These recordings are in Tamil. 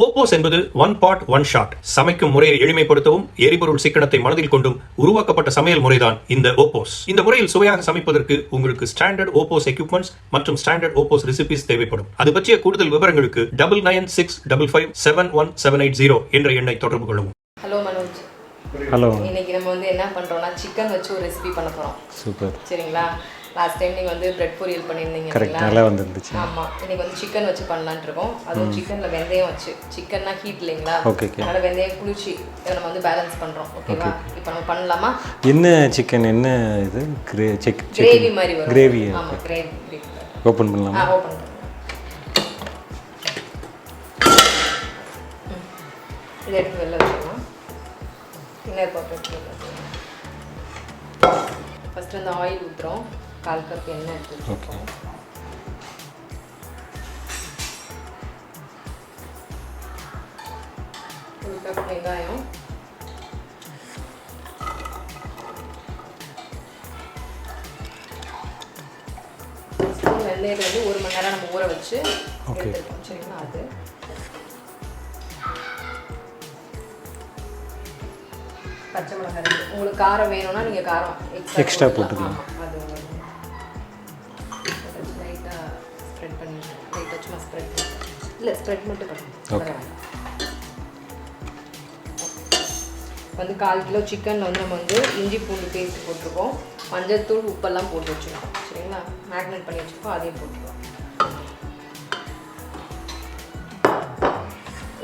OPOS என்பது ஒன் பாட் ஒன் ஷாட். சமைக்கும் முறையை எளிமைப்படுத்தவும் எரிபொருள் சிக்கனத்தை மனதில் கொண்டும் உருவாக்கப்பட்ட சமையல் முறைதான் இந்த OPOS. இந்த முறையில் சுவையாக சமைப்பதற்கு உங்களுக்கு ஸ்டாண்டர்ட் OPOS எக்யூப்மெண்ட்ஸ் மற்றும் ஸ்டாண்டர்ட் OPOS ரெசிபிஸ் தேவைப்படும். அது பற்றிய கூடுதல் விவரங்களுக்கு 9965557180 என்ற எண்ணை தொடர்பு கொள்ளவும். ஹலோ மனோஜ். ஹலோ. இன்னைக்கு நம்ம என்ன பண்றோம்னா சிக்கன் வச்சு ஒரு ரெசிபி பண்ண போறோம். சூப்பர். சரிங்களா? லாஸ்ட் டைம் நீங்க பிரெட் பொரியல் பண்ணிருந்தீங்க. கரெக்ட், நல்லா வந்துருந்துச்சு. ஆமா, இன்னைக்கு சிக்கன் வச்சு பண்ணலாம்னு இருக்கோம். அதுவும் சிக்கன்ல வெந்தயம் வச்சு. சிக்கன்னா ஹீட் இல்லைங்களா? ஓகே. அதனால வெந்தயம் குளிர்ச்சி நம்ம பேலன்ஸ் பண்றோம். ஓகேவா? இப்போ நம்ம பண்ணலாமா? என்ன சிக்கன், என்ன இது கிரேவி மாதிரி வரும். கிரேவி. ஆமா, கிரேவி. ஓபன் பண்ணலாமா? ஓபன் பண்ணலாம். இதை எடுத்து வெளில வச்சிடலாம். இன்னர் போட்டு ஃபஸ்ட்டு அந்த ஆயில் ஊற்றுறோம். 1/4 கப் எண்ணெய் எடுத்து வச்சுருக்கோம். ஒரு கப் வெங்காயம், ஸ்பூன் வெந்தயத்தை 1 மணி நேரம் நம்ம ஊற வச்சு எடுத்துருக்கோம். சரிங்களா? அது பச்சை மிளகாய் உங்களுக்கு காரம் வேணும்னா நீங்கள் காரம் எக்ஸ்ட்ரா போட்டுக்கலாம். அது லைட்டாக ஸ்ப்ரெட் பண்ணி லைட்டாக சும்மா ஸ்ப்ரெட் இல்லை ஸ்ப்ரெட் மட்டும் பண்ணுவோம். 1/4 கிலோ சிக்கனில் நம்ம இஞ்சி பூண்டு பேஸ்ட் போட்டிருக்கோம். மஞ்சள் தூள் உப்பெல்லாம் போட்டு வச்சுருக்கோம். சரிங்களா? மேக்னேட் பண்ணி வச்சுருக்கோம். அதையும் போட்டுருக்கோம்.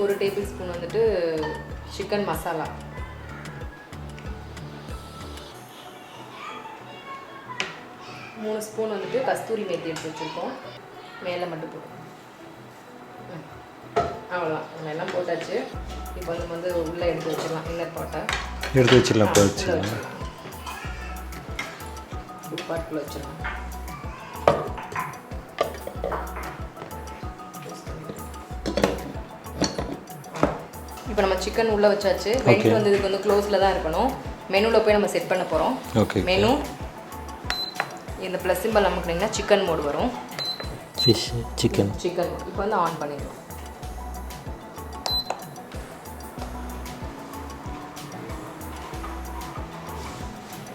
1 tablespoon chicken masala, 3 spoon kasuri methi எடுத்து வச்சுருக்கோம். மேலே மட்டும் போடுவோம். அவ்வளோதான், நம்ம எல்லாம் போட்டாச்சு. இப்போ நம்ம உள்ளே எடுத்து வச்சிடலாம். இன்னர் பாட்டை எடுத்து வச்சிடலாம். பாட்டுக்குள்ளே வச்சிடலாம். இப்போ நம்ம சிக்கன் உள்ளே வச்சாச்சு. வெயிட் இதுக்கு க்ளோஸில் தான் இருக்கணும். மெனுவில் போய் நம்ம செட் பண்ண போகிறோம். மெனு இந்த ப்ளஸ் சிம்பிள் அமுக்குனீங்கன்னா சிக்கன் மோட் வரும். ஃபிஷ் சிக்கன் இப்போ ஆன் பண்ணிடுவோம்.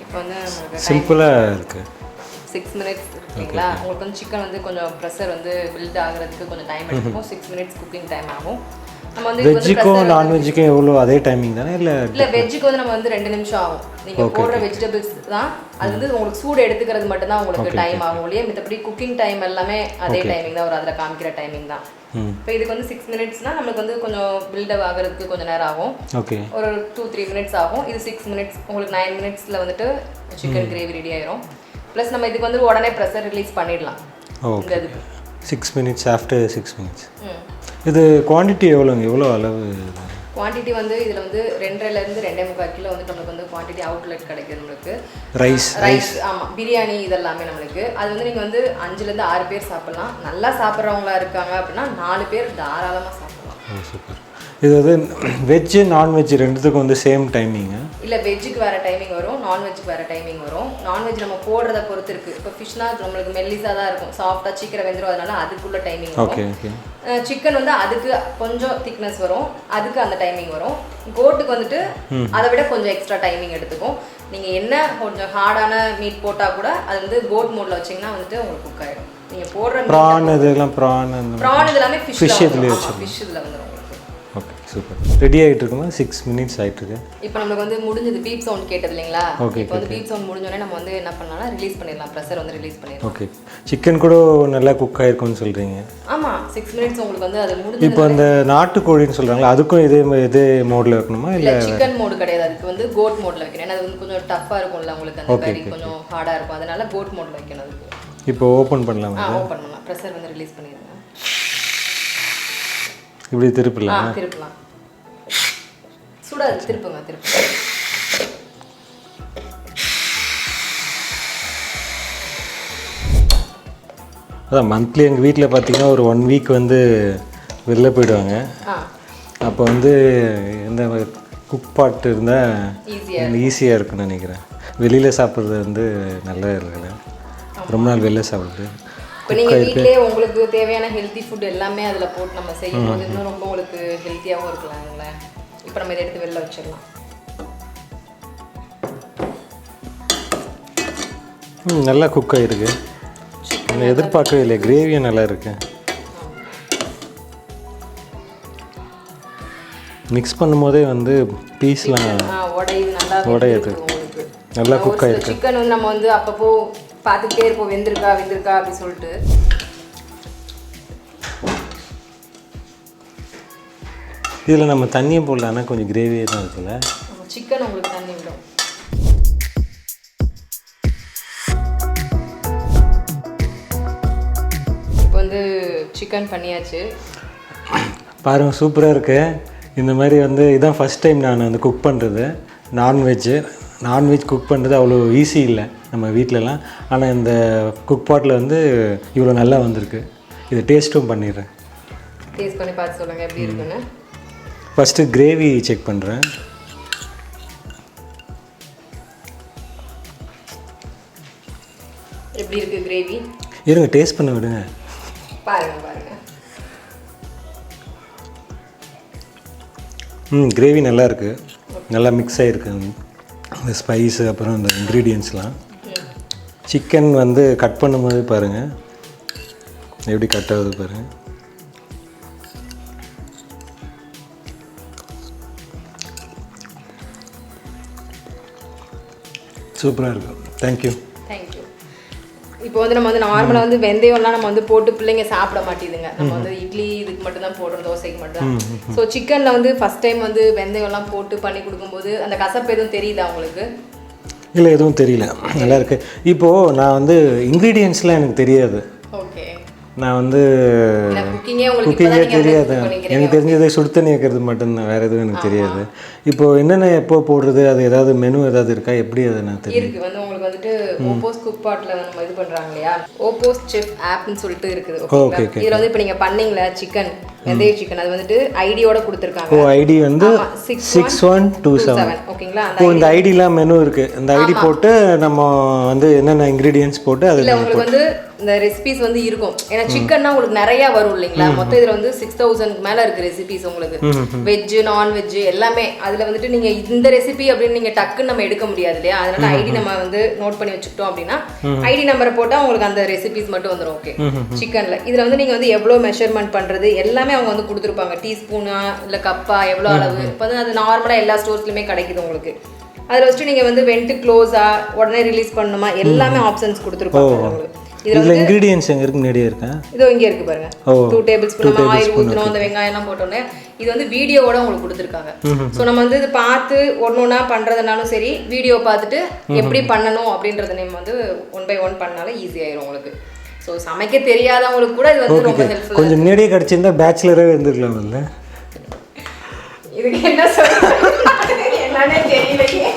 இப்போ சிம்பிளாக இருக்குது. 6 மினிட்ஸ் இருக்குங்களா? உங்களுக்கு சிக்கன் கொஞ்சம் ப்ரெஷர் பில்ட் ஆகிறதுக்கு கொஞ்சம் டைம் எடுக்கும். 6 மினிட்ஸ் குக்கிங் டைம் ஆகும். நம்ம வெஜ்ஜுக்கும் நான்வெஜ்ஜுக்கும் எவ்வளோ அதே டைமிங் தானே? இல்லை வெஜ்ஜுக்கு நம்ம 2 நிமிஷம் ஆகும். நீங்கள் போடுற வெஜிடபிள்ஸ் தான் அது உங்களுக்கு சூடு எடுத்துக்கிறது மட்டும்தான் உங்களுக்கு டைம் ஆகும் இல்லையா? மற்றபடி குக்கிங் டைம் எல்லாமே அதே டைமிங் தான். ஒரு அதில் காமிக்கிற டைமிங் தான். இப்போ இதுக்கு 6 மினிட்ஸ்னால் நம்மளுக்கு கொஞ்சம் பில்டப் ஆகிறதுக்கு கொஞ்சம் நேரம் ஆகும். ஒரு 2-3 மினிட்ஸ் ஆகும். இது 6 மினிட்ஸ். உங்களுக்கு 9 மினிட்ஸில் சிக்கன் கிரேவி ரெடி ஆயிரும். ப்ளஸ் நம்ம இதுக்கு உடனே ப்ரெஷர் ரிலீஸ் பண்ணிடலாம். இந்த இதுக்கு 6 மினிட்ஸ் ஆஃப்டர் 6 மினிட்ஸ். இது குவான்டிட்டி எவ்வளோ அளவு? குவான்டிட்டி இதில் 2.5 2.25 கிலோ நம்மளுக்கு குவான்டிட்டி அவுட்லெட் கிடைக்குது நம்மளுக்கு. ரைஸ் ஆமாம், பிரியாணி இதெல்லாமே நம்மளுக்கு. அது நீங்கள் 5லேருந்து 6 பேர் சாப்பிட்லாம். நல்லா சாப்பிட்றவங்களா இருக்காங்க அப்படின்னா 4 பேர் தாராளமாக சாப்பிட்லாம். சூப்பர். இது வெஜ்ஜு நான்வெஜ் ரெண்டுத்துக்கும் சேம் டைமிங்கு? இல்லை, வெஜ்ஜுக்கு வேறு டைமிங் வரும், நான்வெஜ்ஜுக்கு வேறு டைமிங் வரும். நான்வெஜ் நம்ம போடுறத பொறுத்து இருக்குது. இப்போ ஃபிஷ்னா நம்மளுக்கு மெல்லிஸாக தான் இருக்கும், சாஃப்டாக சீக்கிரம் வெந்துடும். அதனால அதுக்குள்ள டைமிங் வரும். சிக்கன் அதுக்கு கொஞ்சம் திக்னஸ் வரும், அதுக்கு அந்த டைமிங் வரும். கோட்டுக்கு அதை விட கொஞ்சம் எக்ஸ்ட்ரா டைமிங் எடுத்துக்கும். நீங்கள் என்ன கொஞ்சம் ஹார்டான மீட் போட்டால் கூட அது கோட் மோடில் வச்சிங்கன்னா உங்களுக்கு குக் ஆகிடும். நீங்கள் போடுற ப்ரான் இதெல்லாம் எல்லாமே ஃபிஷ் இதில் வந்துடும். Okay, super. ரெடி ஆகிட்டு இருக்குமா? 6 மினிட்ஸ் ஆகிட்டுருக்கு. இப்போ நம்மளுக்கு முடிஞ்சது. பீப் சவுண்ட் கேட்டது இல்லைங்களா? இப்போ பீப் சவுண்ட் முடிஞ்சோடனே நம்ம என்ன பண்ணலாம்னா ரிலீஸ் பண்ணிடலாம். ப்ரெஷர் ரிலீஸ் பண்ணிடலாம். ஓகே. சிக்கன் கூட நல்லா குக் ஆகிருக்கும்னு சொல்கிறீங்க? ஆமாம், 6 மினிட்ஸ் உங்களுக்கு அது முடிஞ்சு. இப்போ அந்த நாட்டுக்கோழின்னு சொல்கிறாங்களா, அதுக்கும் இதே மோடில் வைக்கணுமா? இல்லை, சிக்கன் மோடு கிடையாது. அதுக்கு கோட் மோடில் வைக்கணும். ஏன்னா அது கொஞ்சம் டஃப்பாக இருக்கும்ல உங்களுக்கு, அந்த கறி கொஞ்சம் ஹார்டாக இருக்கும். அதனால கோட் மோடில் வைக்கணும். அதுக்கு இப்போ ஓப்பன் பண்ணலாம். ஓப்பன் பண்ணலாம். ப்ரெஷர் ரிலீஸ் பண்ணிடுங்க. இப்படி திருப்பலாம். திருப்பலாம். சூடாது, திருப்புங்க. அதான் மந்த்லி எங்கள் வீட்டில் பார்த்தீங்கன்னா ஒரு 1 வீக் வெளில போயிடுவாங்க. அப்போ இந்த குக் பாட் இருந்தால் ஈஸியாக இருக்குன்னு நினைக்கிறேன். வெளியில் சாப்பிட்றது நல்லா இருக்குல்ல, ரொம்ப நாள் வெளில சாப்பிடுது. இப்போ நீங்கள் வீட்டிலே உங்களுக்கு தேவையான ஹெல்த்தி ஃபுட் எல்லாமே அதில் போட்டு நம்ம செய்யும்போது இன்னும் ரொம்ப உங்களுக்கு ஹெல்த்தியாகவும் இருக்கலாம்ல. இப்போ நம்ம இதை எடுத்து வெளில வச்சிடலாம். நல்லா குக் ஆகிருக்கு. நான் எதிர்பார்க்கவே இல்லை, கிரேவியும் நல்லா இருக்கு. மிக்ஸ் பண்ணும்போதே வந்து பீஸ்லாம் உடையுது, நல்லா குக் ஆகிருக்கு. சிக்கன் வந்து நம்ம வந்து அப்பப்போ பார்த்துக்கிட்டே இருப்போம், வெந்திருக்கா அப்படி சொல்லிட்டு. இதில் நம்ம தண்ணியை போடல, ஆனால் கொஞ்சம் கிரேவியாக தான் இருக்குல்ல. சிக்கன் உங்களுக்கு தண்ணி விடும். இப்போ வந்து சிக்கன் பண்ணியாச்சு பாருங்கள், சூப்பராக இருக்குது. இந்த மாதிரி வந்து இதான் ஃபஸ்ட் டைம் நான் வந்து குக் பண்ணுறது. நான்வெஜ் குக் பண்ணுறது அவ்வளோ ஈஸி இல்லை நம்ம வீட்டிலலாம். ஆனால் இந்த குக் பாட்டில் வந்து இவ்வளோ நல்லா வந்திருக்கு. இது டேஸ்ட்டும் பண்ணிடுறேன். டேஸ்ட் பண்ணி பார்த்து சொல்லுங்கள் எப்படி இருக்குன்னு. ஃபஸ்ட்டு கிரேவி செக் பண்ணுறேன். எப்படி இருக்குது கிரேவி? இருங்க, டேஸ்ட் பண்ண விடுங்க. பாருங்க. கிரேவி நல்லா இருக்குது, நல்லா மிக்ஸ் ஆகிருக்கு. இந்த ஸ்பைஸு அப்புறம் இந்த இன்க்ரீடியன்ஸ்லாம். சிக்கன் வந்து கட் பண்ணும்போது பாருங்கள் எப்படி கட் ஆகுது பாருங்கள். சூப்பராக இருக்கும். தேங்க்யூ. இப்போ வந்து நம்ம வந்து நார்மலாக வந்து வெந்தயம்லாம் நம்ம வந்து போட்டு பிள்ளைங்க சாப்பிட மாட்டேதுங்க. நம்ம வந்து இட்லி இதுக்கு மட்டும் தான் போடுறோம், தோசைக்கு மட்டும் தான். ஸோ சிக்கனில் வந்து ஃபஸ்ட் டைம் வந்து வெந்தயம்லாம் போட்டு பண்ணி கொடுக்கும்போது அந்த கசப்பு எதுவும் தெரியுதா உங்களுக்கு? இல்லை, எதுவும் தெரியல, நல்லா இருக்கு. இப்போது நான் வந்து இன்க்ரீடியன்ஸ்லாம் எனக்கு தெரியாது. ஓகே. நான் வந்து குக்கிங்கே தெரியாது. எனக்கு தெரிஞ்சது சுடு தண்ணி வைக்கிறது மட்டும்தான், வேறு எதுவும் எனக்கு தெரியாது. இப்போது என்னென்ன எப்போ போடுறது, அது ஏதாவது மெனு ஏதாவது இருக்கா, எப்படி அதை நான் தெரியும்? இருக்குது வந்து உங்களுக்கு வந்துட்டு ஓப்போஸ் குக் பாட்டில் நம்ம இது பண்ணுறாங்க இல்லையா, ஓப்போஸ் செஃப் ஆப்னு சொல்லிட்டு இருக்குது. ஓகே. இதில் வந்து இப்போ நீங்கள் பண்ணீங்களா சிக்கன், வெந்தய சிக்கன், அது வந்துட்டு ஐடியோட கொடுத்துருக்காங்க. ஐடி வந்து 6127. ஓகேங்களா? இந்த ஐடிலாம் மெனு இருக்குது. இந்த ஐடி போட்டு நம்ம வந்து என்னென்ன இன்க்ரீடியன்ஸ் போட்டு அதில் உங்களுக்கு வந்து இந்த ரெசிபிஸ் வந்து இருக்கும். ஏன்னா சிக்கன்னா உங்களுக்கு நிறைய வரும் இல்லைங்களா. மொத்தம் இதில் வந்து 6000 மேலே இருக்குது ரெசிபிஸ் உங்களுக்கு. வெஜ்ஜு நான்வெஜ்ஜு எல்லாமே அதில் வந்துட்டு நீங்கள் இந்த ரெசிபி அப்படின்னு நீங்கள் டக்குன்னு நம்ம எடுக்க முடியாது இல்லையா. அதனால ஐடி நம்ம வந்து நோட் பண்ணி வச்சுக்கிட்டோம் அப்படின்னா ஐடி நம்பரை போட்டால் உங்களுக்கு அந்த ரெசிபிஸ் மட்டும் வந்துடும். ஓகே. சிக்கனில் இதில் வந்து நீங்கள் வந்து எவ்வளோ மெஷர்மெண்ட் பண்ணுறது எல்லாமே அவங்க வந்து கொடுத்துருப்பாங்க. டீஸ்பூனா இல்லை கப்பா எவ்வளோ அளவு. இப்போ வந்து அது நார்மலாக எல்லா ஸ்டோர்ஸ்லையுமே கிடைக்குது உங்களுக்கு. அதில் வச்சுட்டு நீங்கள் வந்து வென்ட்டு க்ளோஸா உடனே ரிலீஸ் பண்ணணுமா எல்லாமே ஆப்ஷன்ஸ் கொடுத்துருப்பாங்க உங்களுக்கு. இதில் இன்கிரீடியன்ஸ் எங்கே இருக்கு, முன்னாடியே இருக்கா? இதோ இங்கே இருக்குது பாருங்க. 2 டேபிள் ஸ்பூன் நம்ம ஆயில் ஊற்றணும், அந்த வெங்காயம்லாம் போட்டோன்னே இது வந்து வீடியோவோட உங்களுக்கு கொடுத்துருக்காங்க. ஸோ நம்ம வந்து இது பார்த்து ஒன்றா பண்ணுறதுனாலும் சரி, வீடியோ பார்த்துட்டு எப்படி பண்ணணும் அப்படின்றத நம்ம வந்து 1 by 1 பண்ணாலும் ஈஸியாயிரும் உங்களுக்கு. ஸோ சமைக்க தெரியாதவங்களுக்கு கூட இது வந்து ரொம்ப ஹெல்ப்ஃபுல். கொஞ்சம் முன்னாடியே கிடச்சிருந்தா பேச்சுலரே இருந்துருக்கலாம் இல்லை. இதுக்கு என்ன சொல்றது என்னன்னே தெரியலையே.